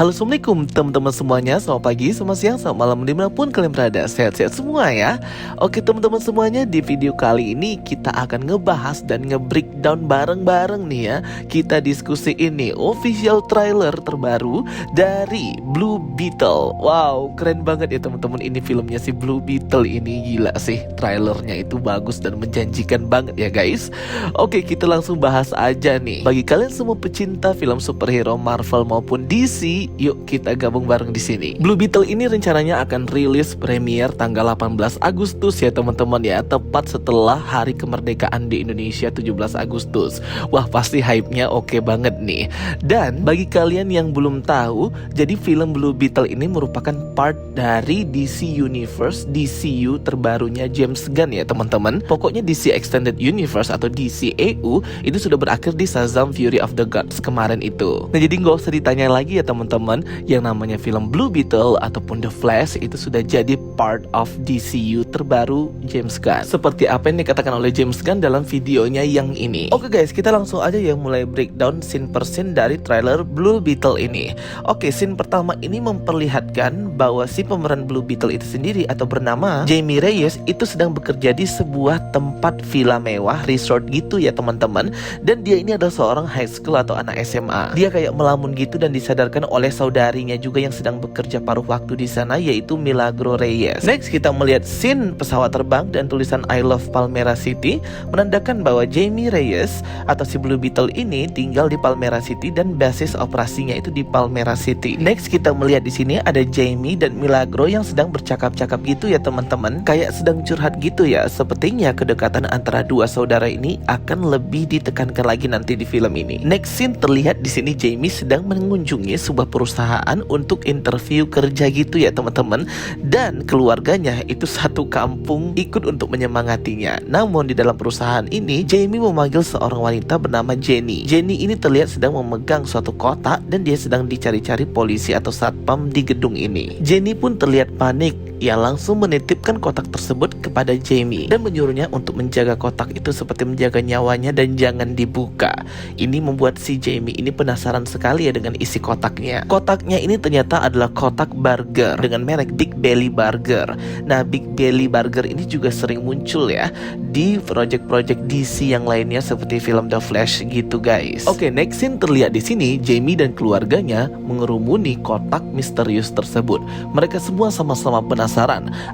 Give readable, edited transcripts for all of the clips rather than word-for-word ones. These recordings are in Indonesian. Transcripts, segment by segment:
Halo, assalamualaikum teman-teman semuanya. Selamat pagi, selamat siang, selamat malam, dimanapun kalian berada. Sehat-sehat semua ya. Oke teman-teman semuanya, di video kali ini kita akan ngebahas dan nge-breakdown bareng-bareng nih ya. Kita diskusi ini official trailer terbaru dari Blue Beetle. Wow, keren banget ya teman-teman. Ini filmnya si Blue Beetle ini, gila sih. Trailernya itu bagus dan menjanjikan banget ya guys. Oke, kita langsung bahas aja nih. Bagi kalian semua pecinta film superhero Marvel maupun DC, yuk kita gabung bareng di sini. Blue Beetle ini rencananya akan rilis premier tanggal 18 Agustus ya teman-teman ya, tepat setelah hari kemerdekaan di Indonesia 17 Agustus. Wah, pasti hype-nya oke banget nih. Dan bagi kalian yang belum tahu, jadi film Blue Beetle ini merupakan part dari DC Universe, DCU terbarunya James Gunn ya teman-teman. Pokoknya DC Extended Universe atau DCEU itu sudah berakhir di Shazam Fury of the Gods kemarin itu. Nah, jadi nggak usah ditanya lagi ya teman-teman, yang namanya film Blue Beetle ataupun The Flash itu sudah jadi part of DCU terbaru James Gunn, seperti apa yang dikatakan oleh James Gunn dalam videonya yang ini. Oke guys, kita langsung aja ya mulai breakdown scene per scene dari trailer Blue Beetle ini. Oke, scene pertama ini memperlihatkan bahwa si pemeran Blue Beetle itu sendiri atau bernama Jamie Reyes itu sedang bekerja di sebuah tempat villa mewah resort gitu ya teman-teman. Dan dia ini adalah seorang high school atau anak SMA. Dia kayak melamun gitu dan disadarkan oleh saudarinya juga yang sedang bekerja paruh waktu di sana, yaitu Milagro Reyes. Next, kita melihat scene pesawat terbang dan tulisan I Love Palmera City, menandakan bahwa Jamie Reyes atau si Blue Beetle ini tinggal di Palmera City dan basis operasinya itu di Palmera City. Next, kita melihat di sini ada Jamie dan Milagro yang sedang bercakap-cakap gitu ya teman-teman, kayak sedang curhat gitu ya. Sepertinya kedekatan antara dua saudara ini akan lebih ditekankan lagi nanti di film ini. Next scene terlihat di sini Jamie sedang mengunjungi sebuah perusahaan untuk interview kerja gitu ya teman-teman, dan keluarganya itu satu kampung ikut untuk menyemangatinya. Namun di dalam perusahaan ini Jamie memanggil seorang wanita bernama Jenny. Jenny ini terlihat sedang memegang suatu kotak dan dia sedang dicari-cari polisi atau satpam di gedung ini. Jenny pun terlihat panik. Ia langsung menitipkan kotak tersebut kepada Jamie dan menyuruhnya untuk menjaga kotak itu seperti menjaga nyawanya dan jangan dibuka. Ini membuat si Jamie ini penasaran sekali ya dengan isi kotaknya. Kotaknya ini ternyata adalah kotak burger dengan merek Big Belly Burger. Nah, Big Belly Burger ini juga sering muncul ya di project-project DC yang lainnya seperti film The Flash gitu guys. Oke, next scene terlihat di sini Jamie dan keluarganya mengerumuni kotak misterius tersebut. Mereka semua sama-sama penasaran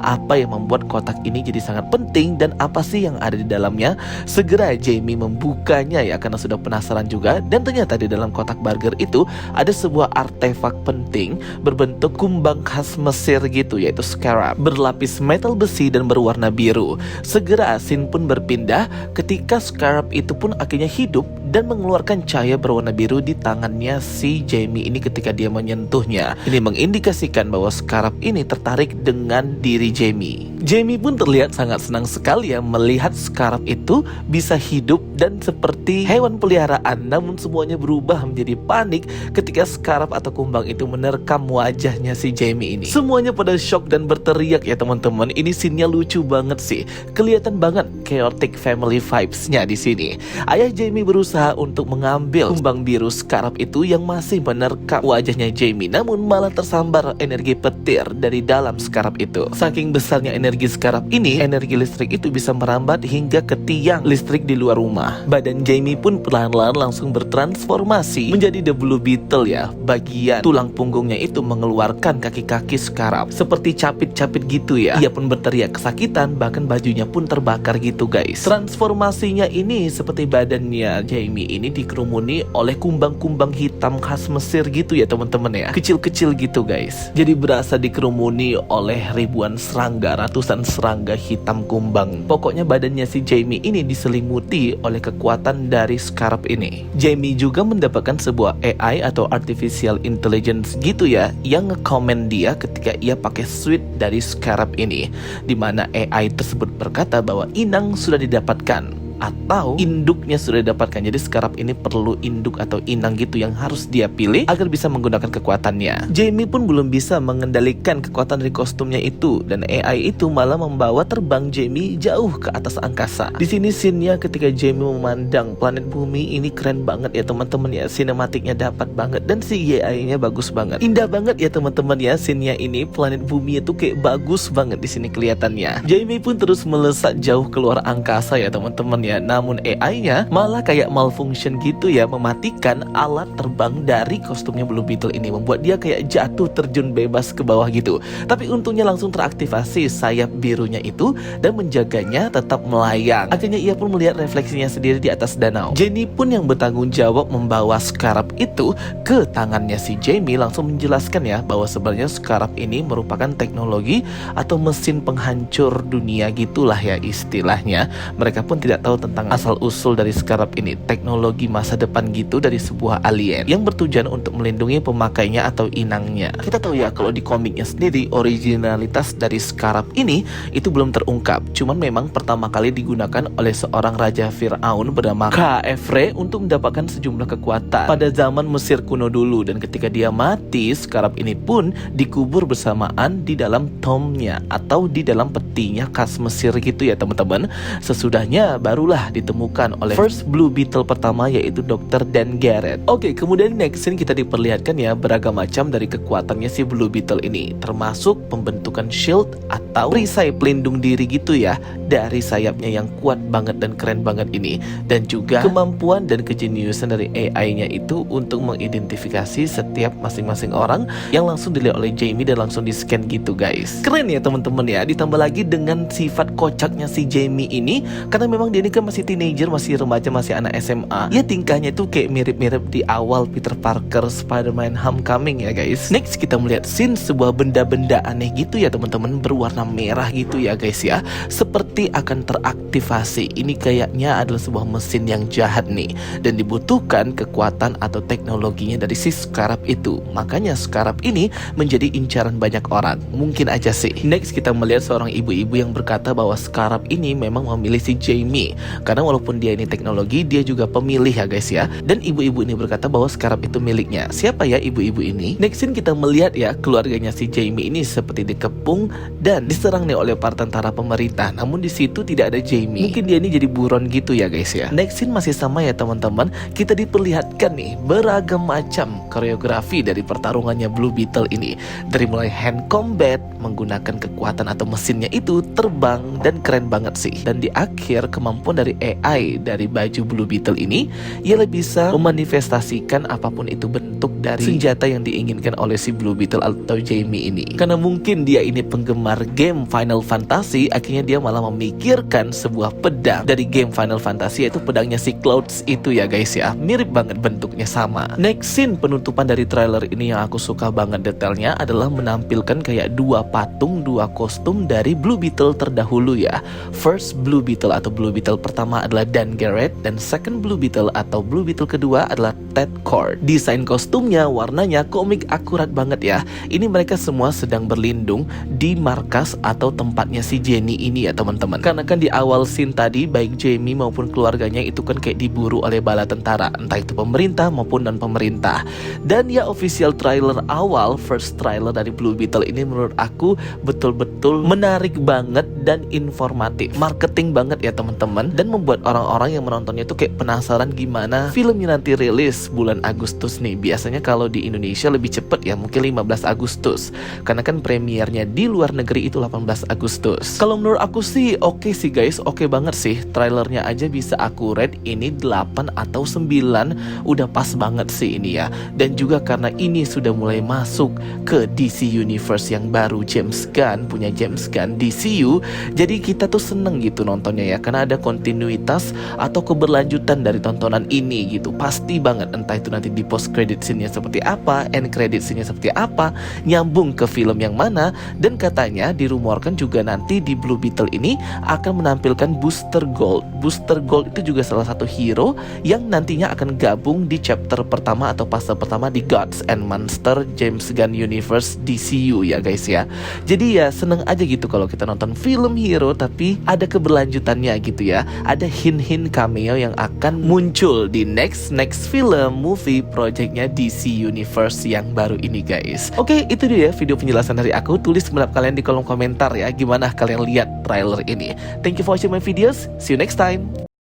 apa yang membuat kotak ini jadi sangat penting dan apa sih yang ada di dalamnya. Segera Jamie membukanya ya karena sudah penasaran juga, dan ternyata di dalam kotak burger itu ada sebuah artefak penting berbentuk kumbang khas Mesir gitu, yaitu scarab berlapis metal besi dan berwarna biru. Segera scene pun berpindah ketika scarab itu pun akhirnya hidup dan mengeluarkan cahaya berwarna biru di tangannya si Jamie ini ketika dia menyentuhnya. Ini mengindikasikan bahwa scarab ini tertarik dengan diri Jamie. Jamie pun terlihat sangat senang sekali ya melihat scarab itu bisa hidup dan seperti hewan peliharaan. Namun semuanya berubah menjadi panik ketika scarab atau kumbang itu menerkam wajahnya si Jamie ini. Semuanya pada shock dan berteriak ya teman-teman. Ini scene-nya lucu banget sih. Kelihatan banget chaotic family vibes-nya di sini. Ayah Jamie berusaha untuk mengambil kumbang biru scarab itu yang masih menerkam wajahnya Jamie, namun malah tersambar energi petir dari dalam scarab itu. Saking besarnya energi scarab ini, energi listrik itu bisa merambat hingga ke tiang listrik di luar rumah. Badan Jamie pun perlahan-lahan langsung bertransformasi menjadi The Blue Beetle ya. Bagian tulang punggungnya itu mengeluarkan kaki-kaki scarab seperti capit-capit gitu ya. Ia pun berteriak kesakitan, bahkan bajunya pun terbakar gitu guys. Transformasinya ini seperti badannya Jamie ini dikerumuni oleh kumbang-kumbang hitam khas Mesir gitu ya teman-teman ya. Kecil-kecil gitu guys. Jadi berasa dikerumuni oleh ribuan serangga, ratusan serangga hitam kumbang. Pokoknya badannya si Jamie ini diselimuti oleh kekuatan dari scarab ini. Jamie juga mendapatkan sebuah AI atau artificial intelligence gitu ya, yang nge-comment dia ketika ia pakai suit dari scarab ini, dimana AI tersebut berkata bahwa inang sudah didapatkan. atau induknya sudah didapatkan. Jadi Scarab ini perlu induk atau inang gitu yang harus dia pilih agar bisa menggunakan kekuatannya. Jamie pun belum bisa mengendalikan kekuatan dari kostumnya itu, dan AI itu malah membawa terbang Jamie jauh ke atas angkasa. Di sini scene-nya ketika Jamie memandang planet bumi ini keren banget ya teman-teman ya. Sinematiknya dapat banget dan CGI-nya bagus banget. Indah banget ya teman-teman ya scene-nya ini. Planet bumi itu kayak bagus banget di sini kelihatannya. Jamie pun terus melesat jauh keluar angkasa ya teman-teman ya. Namun AI-nya malah kayak malfunction gitu ya, mematikan alat terbang dari kostumnya Blue Beetle ini, membuat dia kayak jatuh terjun bebas ke bawah gitu. Tapi untungnya langsung teraktivasi sayap birunya itu dan menjaganya tetap melayang. Akhirnya ia pun melihat refleksinya sendiri di atas danau. Jenny pun yang bertanggung jawab membawa Scarab itu ke tangannya si Jamie langsung menjelaskan ya bahwa sebenarnya Scarab ini merupakan teknologi atau mesin penghancur dunia gitulah ya istilahnya. Mereka pun tidak tahu tentang asal-usul dari Scarab ini, teknologi masa depan gitu dari sebuah alien yang bertujuan untuk melindungi pemakainya atau inangnya. Kita tahu ya kalau di komiknya sendiri originalitas dari Scarab ini itu belum terungkap. Cuman memang pertama kali digunakan oleh seorang raja Fir'aun bernama Khafre untuk mendapatkan sejumlah kekuatan pada zaman Mesir kuno dulu, dan ketika dia mati Scarab ini pun dikubur bersamaan di dalam tomnya atau di dalam petinya khas Mesir gitu ya teman-teman. Sesudahnya barulah ditemukan oleh first Blue Beetle pertama yaitu Dr. Dan Garrett. Oke, kemudian next scene kita diperlihatkan ya beragam macam dari kekuatannya si Blue Beetle ini, termasuk pembentukan shield atau perisai pelindung diri gitu ya dari sayapnya yang kuat banget dan keren banget ini, dan juga kemampuan dan kejeniusan dari AI-nya itu untuk mengidentifikasi setiap masing-masing orang yang langsung dilihat oleh Jamie dan langsung di scan gitu guys. Keren ya teman-teman ya, ditambah lagi dengan sifat kocaknya si Jamie ini karena memang dia ini kan masih teenager, masih remaja, masih anak SMA ya, tingkahnya tuh kayak mirip-mirip di awal Peter Parker Spider-Man Homecoming ya guys. Next kita melihat scene sebuah benda-benda aneh gitu ya teman-teman, berwarna merah gitu ya guys ya, seperti akan teraktivasi. Ini kayaknya adalah sebuah mesin yang jahat nih dan dibutuhkan kekuatan atau teknologinya dari si Scarab itu. Makanya Scarab ini menjadi incaran banyak orang, mungkin aja sih. Next kita melihat seorang ibu-ibu yang berkata bahwa Scarab ini memang memilih si Jamie karena walaupun dia ini teknologi, dia juga pemilih ya guys ya. Dan ibu-ibu ini berkata bahwa Scarab itu miliknya. Siapa ya ibu-ibu ini? Next scene kita melihat ya keluarganya si Jamie ini seperti dikepung dan diserang nih oleh para tentara pemerintah. Namun di situ tidak ada Jamie. Mungkin dia ini jadi buron gitu ya guys ya. Next scene masih sama ya teman-teman. Kita diperlihatkan nih beragam macam koreografi dari pertarungannya Blue Beetle ini. Dari mulai hand combat, menggunakan kekuatan atau mesinnya itu terbang dan keren banget sih. Dan di akhir kemampuan dari AI dari baju Blue Beetle ini ia bisa memanifestasikan apapun itu bentuk dari senjata yang diinginkan oleh si Blue Beetle atau Jamie ini. Karena mungkin dia ini penggemar game Final Fantasy, akhirnya dia malah memikirkan sebuah pedang dari game Final Fantasy, yaitu pedangnya si Clouds itu ya guys ya. Mirip banget bentuknya, sama. Next scene penutupan dari trailer ini yang aku suka banget detailnya adalah menampilkan kayak dua patung, dua kostum dari Blue Beetle terdahulu ya. First Blue Beetle atau Blue Beetle pertama adalah Dan Garrett, dan second Blue Beetle atau Blue Beetle kedua adalah Ted Kord. Desain kostumnya, warnanya komik akurat banget ya. Ini mereka semua sedang berlindung di markas atau tempatnya si Jenny ini ya teman-teman. Karena kan di awal scene tadi baik Jamie maupun keluarganya itu kan kayak diburu oleh bala tentara, entah itu pemerintah maupun non pemerintah. Dan ya official trailer awal, first trailer dari Blue Beetle ini menurut aku betul-betul menarik banget dan informatif, marketing banget ya teman-teman, dan membuat orang-orang yang menontonnya itu kayak penasaran gimana filmnya nanti rilis bulan Agustus nih. Biasanya kalau di Indonesia lebih cepet ya, mungkin 15 Agustus karena kan premiernya di luar negeri itu 18 Agustus. Kalau menurut aku sih oke sih guys, oke banget sih. Trailernya aja bisa aku rate ini 8 atau 9, udah pas banget sih ini ya. Dan juga karena ini sudah mulai masuk ke DC Universe yang baru, James Gunn punya James Gunn DCU, jadi kita tuh seneng gitu nontonnya ya, karena ada kontinuitas atau keberlanjutan dari tontonan ini gitu. Pasti banget, entah itu nanti di post credit scene-nya seperti apa, end credit scene-nya seperti apa, nyambung ke film yang mana. Dan katanya di dirumorkan juga nanti di Blue Beetle ini akan menampilkan Booster Gold. Booster Gold itu juga salah satu hero yang nantinya akan gabung di chapter pertama atau fase pertama di Gods and Monster James Gunn Universe DCU ya guys ya. Jadi ya seneng aja gitu kalau kita nonton film hero tapi ada keberlanjutannya gitu ya. Ada hint-hint cameo yang akan muncul di next film movie projectnya DC Universe yang baru ini guys. Oke, itu dia video penjelasan dari aku. Tulis pendapat kalian di kolom komentar ya, gimana kalian lihat trailer ini. Thank you for watching my videos. See you next time.